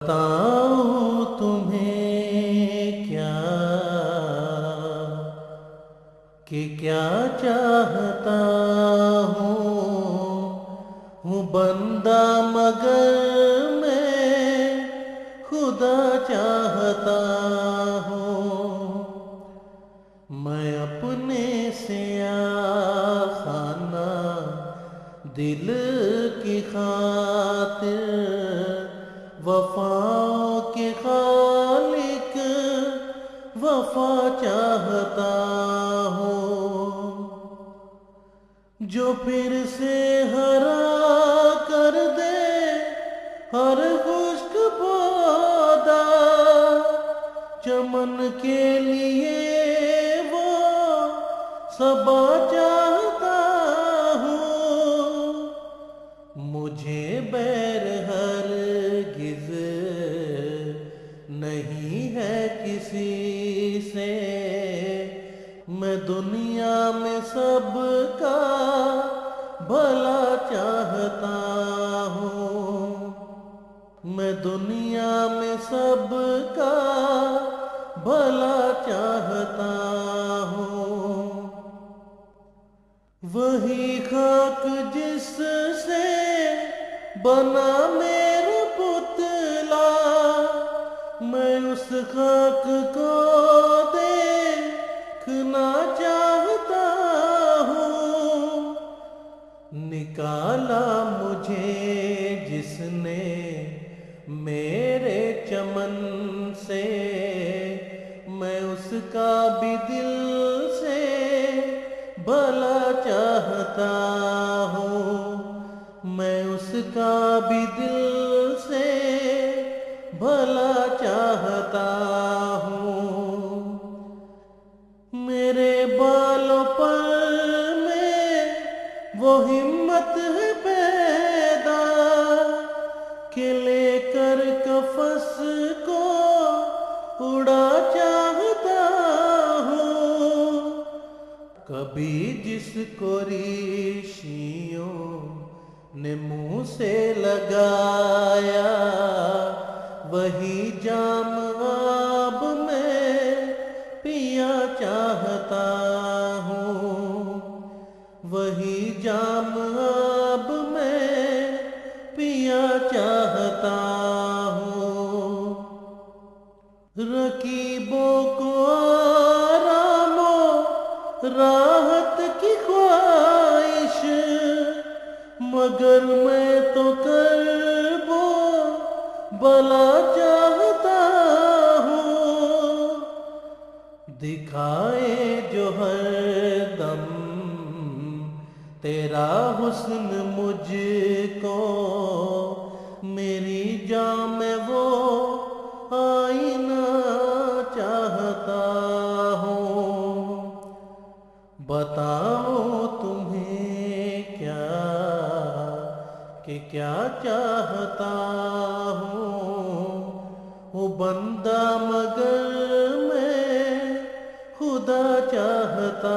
بتاؤں تمہیں کیا کہ کیا چاہتا ہوں بندہ مگر میں خدا چاہتا ہوں میں اپنے سیاہ خانہ دل کی خاطر وفا کے خالق وفا چاہتا ہوں جو پھر سے ہرا کر دے ہر خشک پودا چمن کے لیے وہ صبا چاہتا ہوں مجھے بیر ہرگز نہیں ہے کسی سے میں دنیا میں سب کا بھلا چاہتا ہوں میں دنیا میں سب کا بھلا چاہتا ہوں وہی خاک جس سے بنا میرا پتلا میں اس خاک کو دیکھنا چاہتا ہوں نکالا مجھے جس نے میرے چمن سے میں اس کا بھی دل سے بھلا چاہتا ہوں میں اس کا بھی دل سے بھلا چاہتا ہوں میرے بالوں پر میں وہ ہمت ہے پیدا کہ لے کر قفس کو اڑا چاہتا ہوں کبھی جس کو ریشیوں نے منہ سے لگایا وہی جام آب میں پیا چاہتا ہوں وہی جام آب میں پیا چاہتا ہوں رقیبوں کو آرام و راحت کی خواہش مگر میں تو کرب و بلا چاہتا ہوں دکھائے جو ہر دم تیرا حسن مجھ کو میری جاں میں وہ آئینہ چاہتا ہوں بتاؤ تمہیں کیا کہ کیا چاہتا ہوں وہ بندہ مگر میں خدا چاہتا